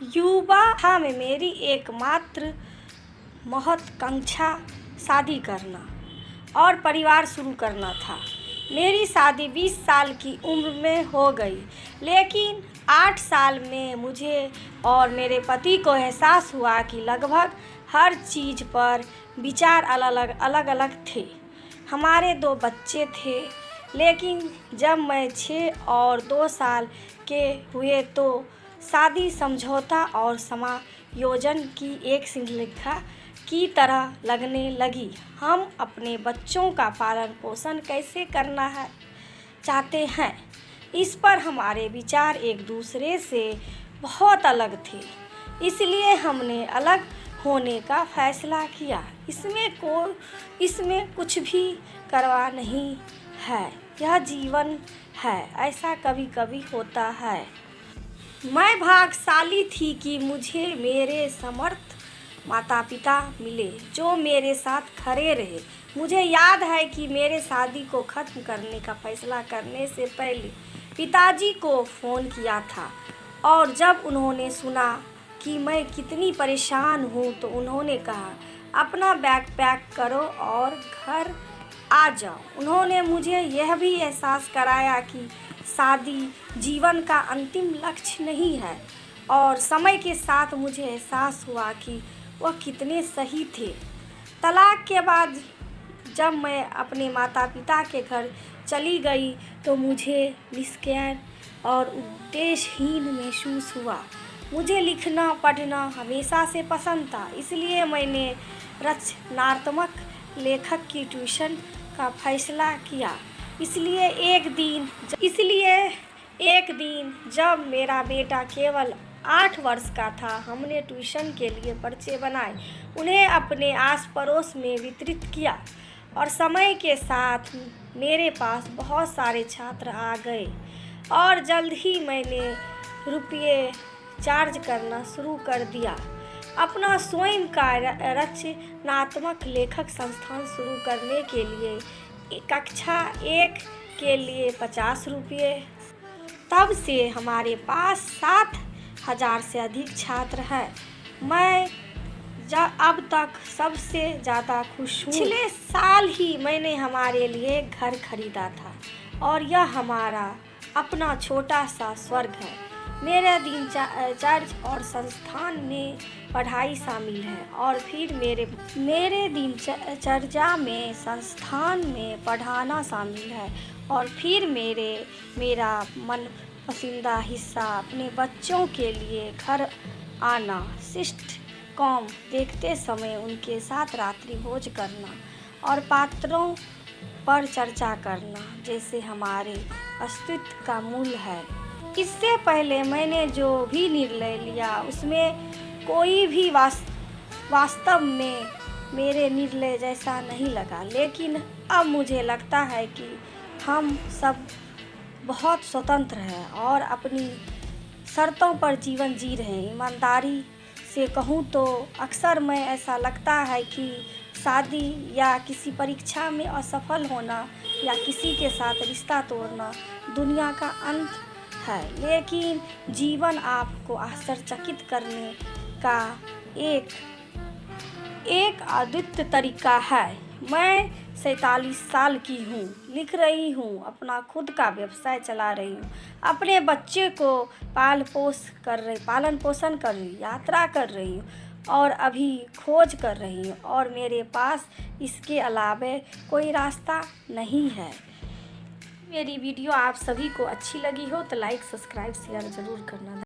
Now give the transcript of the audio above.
युवा में मेरी एकमात्र महत्वाकांक्षा शादी करना और परिवार शुरू करना था। मेरी शादी 20 साल की उम्र में हो गई, लेकिन 8 साल में मुझे और मेरे पति को एहसास हुआ कि लगभग हर चीज़ पर विचार अलग अलग थे। हमारे 2 बच्चे थे, लेकिन जब मैं 6 और 2 साल के हुए तो शादी समझौता और समायोजन की एक श्रृंखला की तरह लगने लगी। हम अपने बच्चों का पालन पोषण कैसे करना है चाहते हैं, इस पर हमारे विचार एक दूसरे से बहुत अलग थे। इसलिए हमने अलग होने का फैसला किया। इसमें कुछ भी करवा नहीं है, यह जीवन है, ऐसा कभी कभी होता है। मैं भाग्यशाली थी कि मुझे मेरे समर्थ माता पिता मिले जो मेरे साथ खड़े रहे। मुझे याद है कि मेरे शादी को ख़त्म करने का फैसला करने से पहले पिताजी को फ़ोन किया था, और जब उन्होंने सुना कि मैं कितनी परेशान हूँ तो उन्होंने कहा, अपना बैग पैक करो और घर आ जाओ। उन्होंने मुझे यह भी एहसास कराया कि शादी जीवन का अंतिम लक्ष्य नहीं है, और समय के साथ मुझे एहसास हुआ कि वह कितने सही थे। तलाक के बाद जब मैं अपने माता पिता के घर चली गई तो मुझे निष्क्रिय और उद्देश्यहीन महसूस हुआ। मुझे लिखना पढ़ना हमेशा से पसंद था, इसलिए मैंने रचनात्मक लेखक की ट्यूशन का फैसला किया। इसलिए एक दिन जब मेरा बेटा केवल 8 वर्ष का था, हमने ट्यूशन के लिए पर्चे बनाए, उन्हें अपने आस पड़ोस में वितरित किया, और समय के साथ मेरे पास बहुत सारे छात्र आ गए और जल्द ही मैंने रुपये चार्ज करना शुरू कर दिया। अपना स्वयं का रचनात्मक लेखक संस्थान शुरू करने के लिए कक्षा 1 के लिए 50 रुपये। तब से हमारे पास 7,000 से अधिक छात्र हैं। मैं अब तक सबसे ज़्यादा खुश हूँ। पिछले साल ही मैंने हमारे लिए घर खरीदा था, और यह हमारा अपना छोटा सा स्वर्ग है। मेरे दिनचर्या और संस्थान में पढ़ाई शामिल है, और फिर मेरे दिनचर्या में संस्थान में पढ़ाना शामिल है, और फिर मेरा मन पसंदीदा हिस्सा अपने बच्चों के लिए घर आना, सिटकॉम देखते समय उनके साथ रात्रि भोज करना और पात्रों पर चर्चा करना जैसे हमारे अस्तित्व का मूल है। इससे पहले मैंने जो भी निर्णय लिया उसमें कोई भी वास्तव में मेरे निर्णय जैसा नहीं लगा, लेकिन अब मुझे लगता है कि हम सब बहुत स्वतंत्र हैं और अपनी शर्तों पर जीवन जी रहे हैं। ईमानदारी से कहूँ तो अक्सर मैं ऐसा लगता है कि शादी या किसी परीक्षा में असफल होना या किसी के साथ रिश्ता तोड़ना दुनिया का अंत है, लेकिन जीवन आपको आश्चर्यचकित करने का एक अद्वितीय तरीका है। मैं 47 साल की हूँ, लिख रही हूँ, अपना खुद का व्यवसाय चला रही हूँ, अपने बच्चे को पालन पोषण कर रही, यात्रा कर रही हूँ और अभी खोज कर रही हूँ, और मेरे पास इसके अलावा कोई रास्ता नहीं है। मेरी वीडियो आप सभी को अच्छी लगी हो तो लाइक, सब्सक्राइब, शेयर ज़रूर करना।